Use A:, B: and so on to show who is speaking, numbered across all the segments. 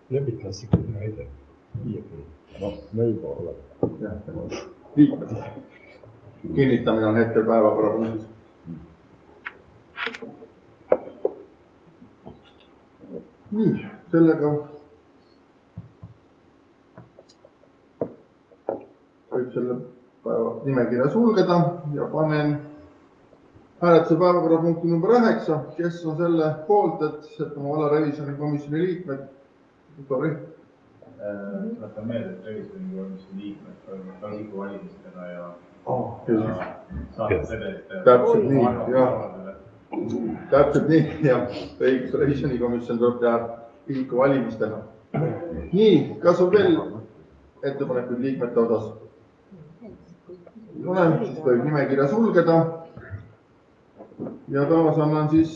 A: Lemmikklassika näide.
B: No, me juba oleme. Liikmed. Kinnitamine on hetkel päevakorrapunktis. Nii, sellega võib selle päeva nimekirja sulgeda ja panen hääletuse päevakorrapunkti number 9, kes on selle poolt, et oma valla revisjonikomisjoni liikmed.
C: Tuletan meelde, et revisjonikomisjoni liikmed toimuvad ka liigu valimistena ja saavad sedelite.
B: Täpselt nii, jah. Täpselt nii, jah. Revisjonikomisjon tuleb teha liigu valimistena. Nii, kas on veel ettepanekuid liikmete osas? Olen, siis võib nimekirja sulgeda. Ja taas annan siis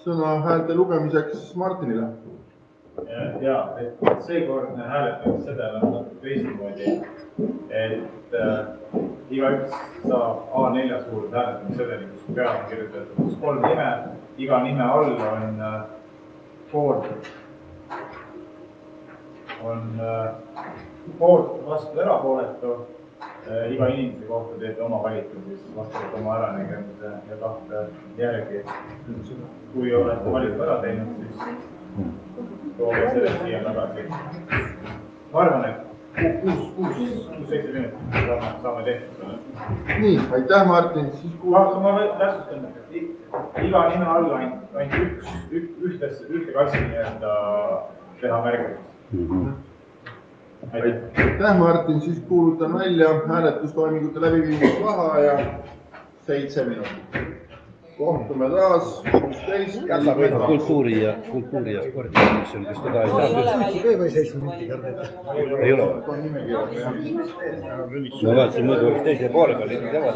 B: sõna häälte lugemiseks Martinile.
C: Ja, et seekordne hääletamissedel on natuke teistmoodi, et igaüks saab A4 suurt hääletamissedeli, kus peale on kirjutatud 3 nime. Iga nime all on poolt, vastu, erapooletu. Iga inimese kohta teete oma valikud, siis vastavalt oma äranägemise ja tahte järgi. Kui olete valiku ära teinud, siis toome selle siia tagasi. Ma arvan, et 6-7 minutit saame tehtud selle.
B: Nii, aitäh Martin.
C: Ma täpsustan, et iga nime all ainult ühte kassi teha märgimist.
B: Aitäh Martin, siis kuulutan välja hääletustoimingute läbiviimise vaheaja 7 minutit. Kohtume taas 16.
D: Kultuuri ja spordikomisjon, kes teda ei saa. Ei ole. Ma vaatasin muidu oleks teise poole peal, ei teavad.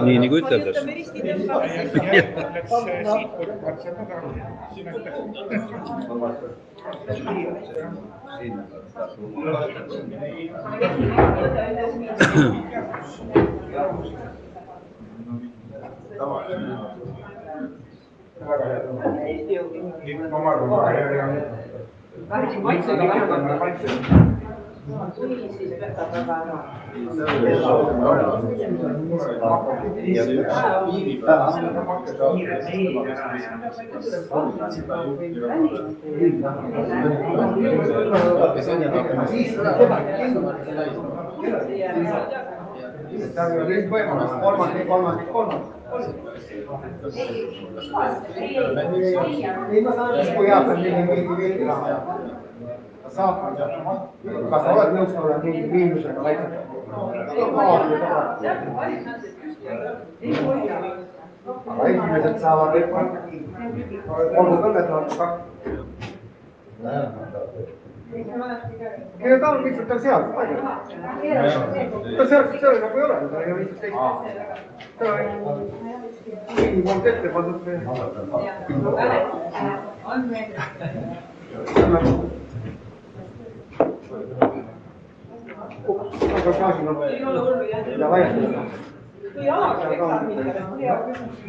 D: Nii nagu üteldes.
E: Kas sa oled nõus olla mingi miinusega väikselt? Aga esimesed saavad 30 Kelle ta on lihtsalt tal seal? Ta seal nagu ei ole, ta ei ole lihtsalt ta on kõigi poolt ette pandud. Aga kaasin on ja laiendada. Kui alaga peksab midagi, on hea küsimust.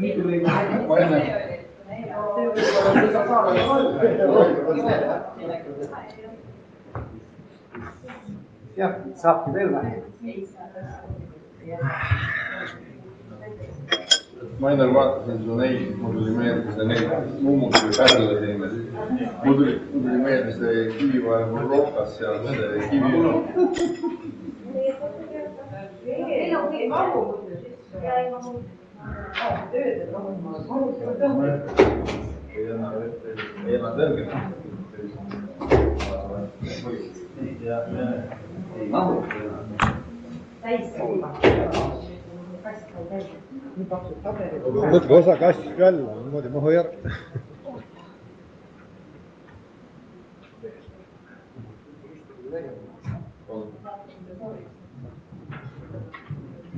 E: Jah, saabki veel vähem.
B: Ma enne vaatasin su neid, mul tuli meelde see neid mummud või pärle teine. Mul tuli meelde see kivivahe mul rohkas seal, see kivi.
F: Ei on kõik mahu, ja ei mahu. Tööd, et mahu.
C: Ei anna tõrge. Ei mahu.
F: Täis.
A: Võtke osa kastist välja, niimoodi mahu järg.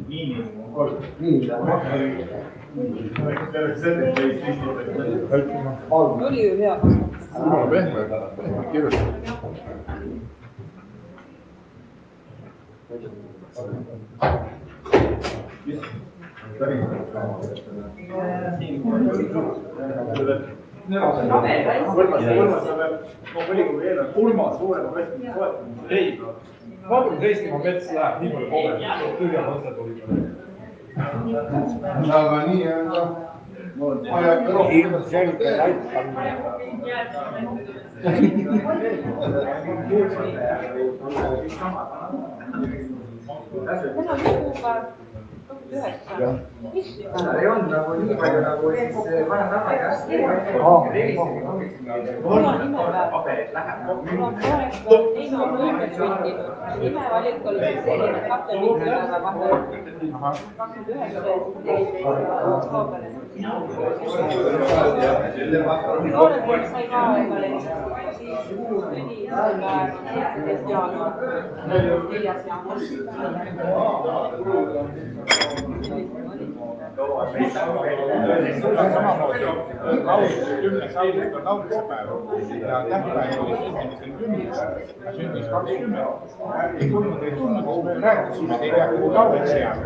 C: Miinimum on 3.
G: Oli ju hea.
B: Pehme kirjutab.
C: Urmas suurema vestmise toetamise. Ei, vaadame Eestimaa mets läheb nii palju kogemust, tühja mõte tuli.
B: aga nii on ta.
E: Ilmselge laittamine.
H: Ei on nagu nii palju nagu vaja tagasi asja.
G: Mul on nimevalik. Nimevalik oli selline kaptenipäeva vahel. 29. Noored sai ka endale siis tüli seda 17 jaanuar. 4. jaanuar.
C: Samamoodi august 10. august on laulisepäev ja tähtpäev oli 1. 10. sündis 20. Ei tulnud, siis me rääkisime, et ei tea, kuhu lauliks jääb.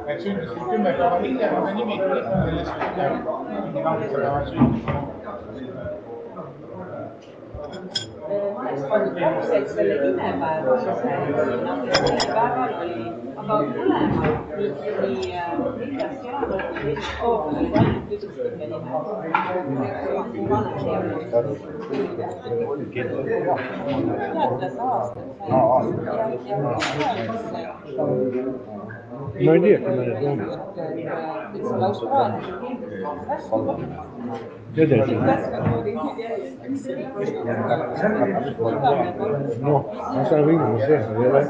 C: Et sündis 10 päeva hiljem, aga nimi tuli sellest mingi laulisepäeva sündis.
G: Ma oleks pannud täpselt selle nimepäeva, päeval oli, aga mõlemad nii 4. jaanuar kui 1. oktoober olid ainult tüdrustike nimed. Teadlas aastat
E: Ma ei tea, kui ma need loomid. Noh, ma saan ringi sees, ei ole.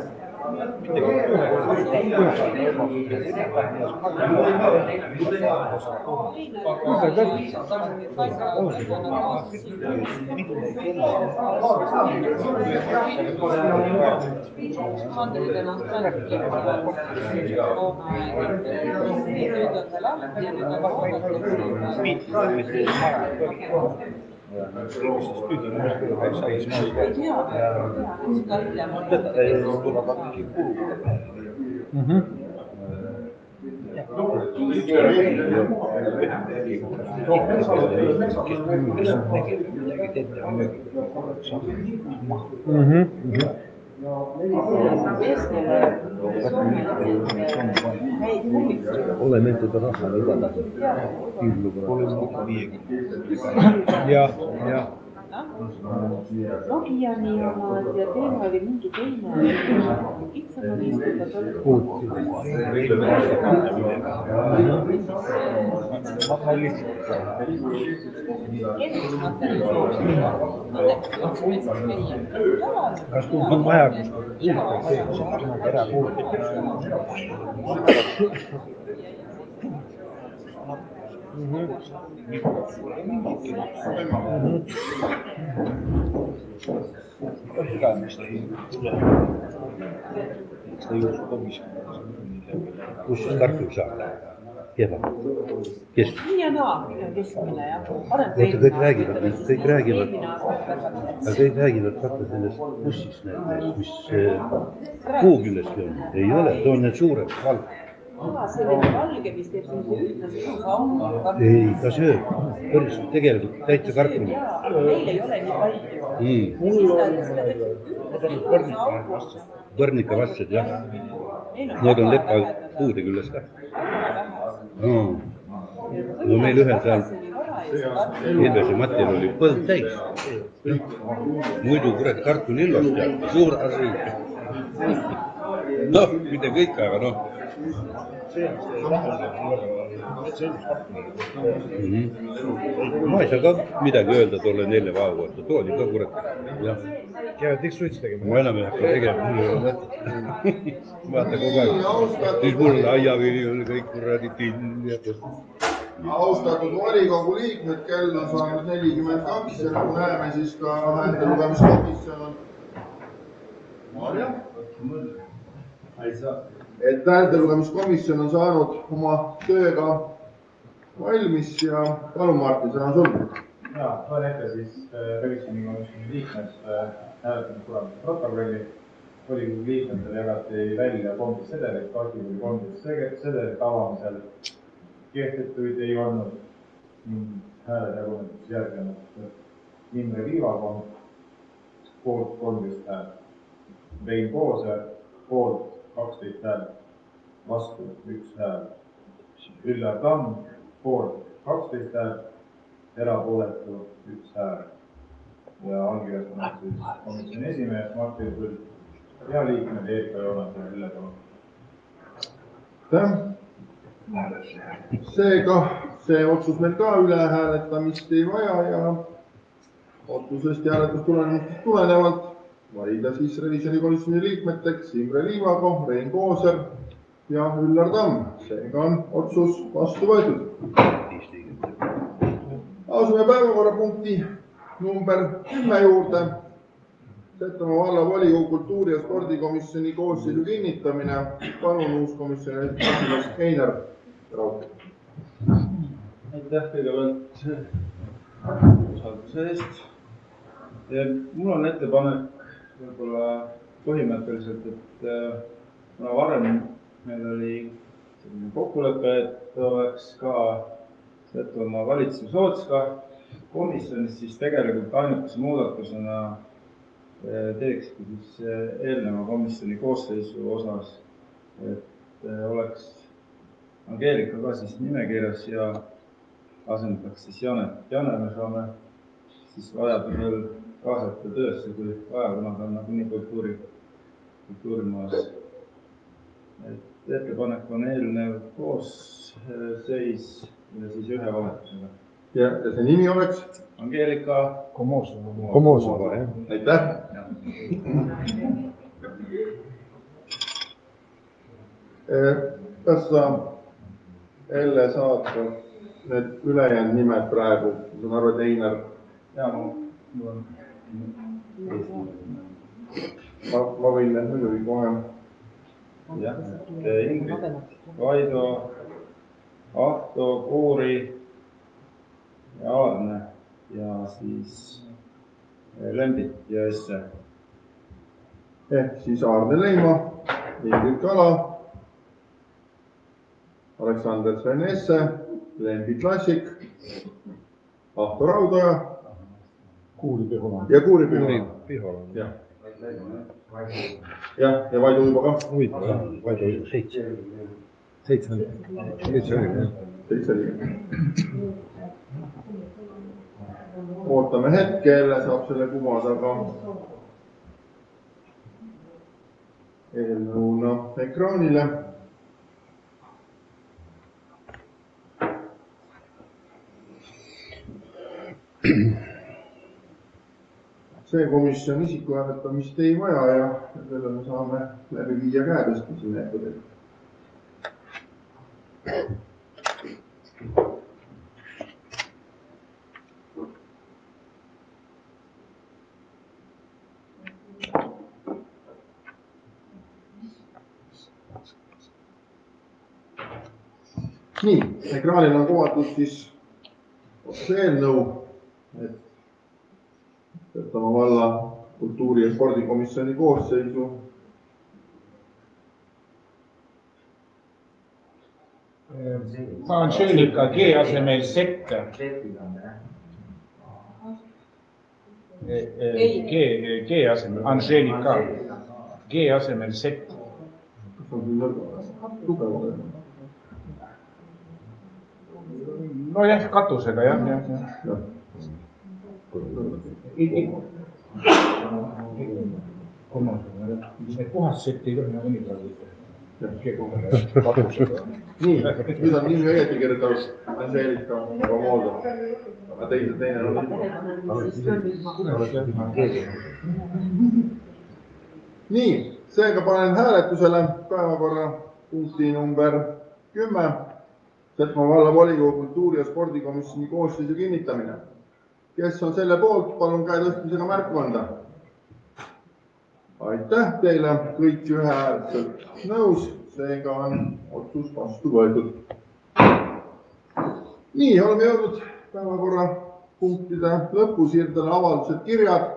D: Oleme teda raha lubada.
E: Jah.
G: Nokiani omad ja teema oli mingi teine. Kitsama viistuda
E: Kas on vaja
D: kus siis kartul saab? Kehva. Kes?
G: nii ja naa, keskmine jah.
D: Oota, kõik räägivad, aga kõik räägivad vaata sellest bussist näiteks, mis kuu küljest on. Ei ole, too on need suured valg.
G: Selline valge, mis teeb sellise ühtne suusaunga.
D: Ei, ta sööb. Põrds tegelikult täitsa kartuli.
G: Meil ei ole nii palju.
D: Põrnikavassed, jah. Need on lepa puude küljes ka. No meil ühel seal Ilvese Matil oli põld täis. Muidu kurat kartulillost ja suur asi. Noh, mitte kõik, aga noh. Ma ei saa ka midagi öelda tolle 4 päeva kohta, too oli ka kurat.
E: Käivad tiks suitsu tegema.
D: Ma enam ei hakka tegema, mul ei ole mõtet. Vaata kogu aeg. Siis mul aiavili oli kõik kuradi kinni.
B: Austatud volikogu liikmed, kell on saanud 42 ja nagu näeme, siis ka häälte lugemiskomisjon on. Et häälte lugemiskomisjon on saanud oma tööga valmis ja palun Martin, sõna sul.
C: Ja, loen ette siis revisjonikomisjoni liikmed hääletamistulemuste protokolli. volikogu liikmetele jagati välja kombissedeleid, kahjulik kombissedelit avamisel. Kehtetuid ei olnud hääled jagunetud järgnenud Imre Viivakomm, poolt 13 häält. Rein Kooser, poolt 12 häält, vastu 1 hääl. Üllar Tamm, poolt 12 häält, erapooletu 1 hääl. Ja allkirjastanud siis komisjoni esimees Martin Põld ja liikmed Erika Joonas ja Ülle Palun.
B: Seega see otsus meil ka üle hääletamist ei vaja ja otsusest ja hääletustulemustest tulenevalt valida siis revisjonikomisjoni liikmeteks Imre Viivakomm, Rein Kooser ja Üllar Tamm. Seega on otsus vastu võetud. Asume päevakorrapunkti number 10 juurde. Setomaa valla volikogu kultuuri- ja spordikomisjoni koosseisu kinnitamine. Palun uus komisjoni esimees Einar Rauk.
I: Aitäh kõigepealt usalduse eest. Mul on ettepanek võib-olla põhimõtteliselt, et kuna varem meil oli kokkulepe, et oleks ka Setomaa valitsusotska komisjonis, siis tegelikult ainukese muudatusena teekski siis eelneva komisjoni koosseisu osas, et oleks Angeelika ka siis nimekirjas ja asendaks siis Janet. Jane me saame siis vajadusel kaasata töösse, kui vaja, kuna ta on nagunii kultuurimaas. Ettepanek on eelnev koosseis ja siis ühe vahetusega.
B: Ja see nimi oleks?
I: Angeelika
A: Komosova, jah.
B: Aitäh. Kas sa, Elle, saad need ülejäänud nimed praegu? Ma saan aru, et Einar.
I: Ja, mul on.
B: Ma võin need muidugi kohe.
I: Jah, Ingrid, Vaido, Ahto, Kuuri ja Aarne ja siis Lembit ja Esse.
B: Ehk siis Aarne Leima, Ingrid Kala, Aleksander Sven Esse, Lembi Klassik, Ahto Raudoja
A: Kuuri Pihola.
B: ja Kuuri Pihola. Ja Vaido juba ka.
A: Vaido 7 liiget.
B: Ootame hetke, Elle saab selle kuvada ka eelnõuna ekraanile. See komisjon isiku hääletamist ei vaja ja selle me saame läbi viia käedestuse meetodil. Nii, ekraanil on kuvatud siis otsuse eelnõu, et Setomaa valla kultuuri- ja spordikomisjoni koosseisu
J: Angeelika G asemel Sett. G asemel Angeelika G asemel Sett. Nojah, katusega jah. Puhas Sett ei tohi nagu nii praegu.
B: Nii, nüüd on nimi õieti kirjutatud Angeelika Komoldo. Aga teine on Nii, seega panen hääletusele päevakorra punkti number 10. Setomaa valla volikogu kultuuri- ja spordikomisjoni koosseisu kinnitamine. Kes on selle poolt, palun käe tõstmisega märku anda. Aitäh teile, kõik ühehäälselt nõus, seega on otsus vastu võetud. Nii, oleme jõudnud päevakorra punktide lõpusirdele avaldused kirjad.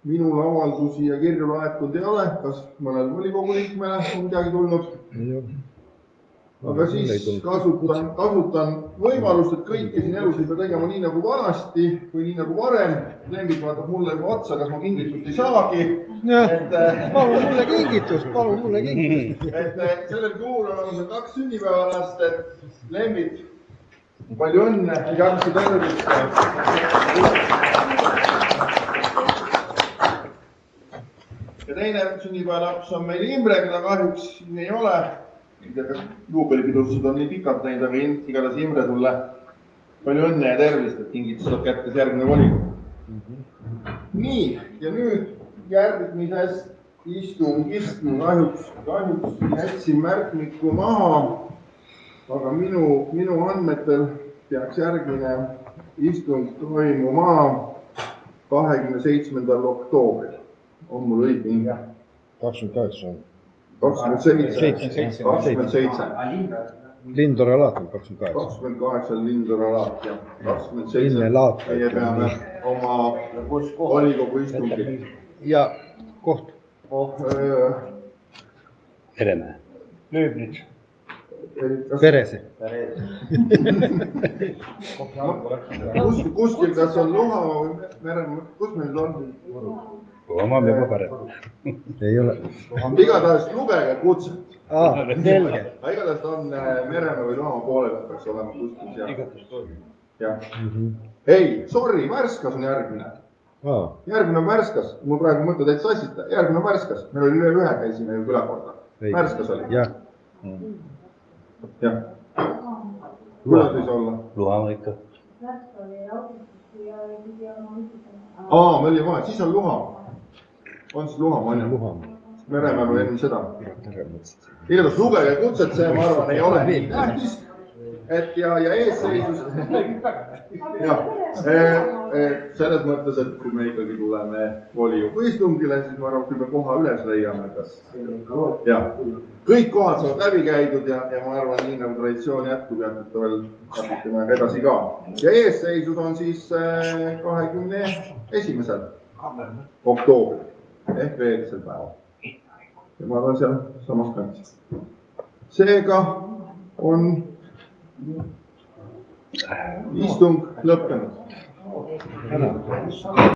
B: minul avaldusi ja kirju laekunud ei ole, kas mõnel volikogu liikmele on midagi tulnud? Aga siis kasutan võimalust, et kõike siin elus ei pea tegema nii nagu vanasti või nii nagu varem. Lembit vaatab mulle juba otsa, kas ma kingitust ei saagi.
A: Palun mulle kingitust, palun mulle kingitust.
B: Et sellel kuul on meil 2 sünnipäevalast, et Lembit, palju õnne, jaksu tervist. Ja teine sünnipäevalaps on meil Imre, keda kahjuks siin ei ole. Juubelipidustused on nii pikalt näinud, aga igatahes Imre sulle palju õnne ja tervist, et kingitus saab kättes järgmine volikogu. Nii, ja nüüd järgmises istungist ma kahjuks jätsin märkmiku maha, aga minu andmetel peaks järgmine istung toimuma 27. oktoobril. On mul õige info?
A: 28.
B: 27.
A: Lindora laat on 28.
B: 28 Lindora laat ja 27.
A: Linne laat.
B: Meie peame oma volikogu istungit.
A: Ja koht?
D: Meremäe.
J: Lööbnitš.
A: Perese.
B: Kuskil kas on Luha või Meremäe, kus meil on?
D: Oma juba parem.
A: Ei ole.
B: Igatahes lugege kutset.
A: Selge.
B: Igatahes on Meremäe või Luha poole pealt peaks olema kuskil. Ei, sorry, Värskas on järgmine. Järgmine on Värskas. Mul praegu mõte täitsa sassita. Järgmine on Värskas. Meil oli üle 1 käisime ju külakorda. Värskas oli. Jah. Kuidas võis olla?
D: Luha ikka.
B: Me oli vahe, siis on Luha. On siis Luha, ma olen. Meremäe või enne seda. Igatahes lugege kutset, see ma arvan ei ole nii tähtis. Et ja eesseisus. Selles mõttes, et kui me ikkagi tuleme volikogu istungile, siis ma arvan, kui me koha üles leiame, kas. Kõik kohad saavad läbi käidud ja ma arvan, nii nagu traditsioon jätkub, jätkub veel kasutame edasi ka. Ja eesseisus on siis 21. oktoobril ehk veelisel päeval. Ja ma arvan seal samas kantsis. Seega on istung lõppenud.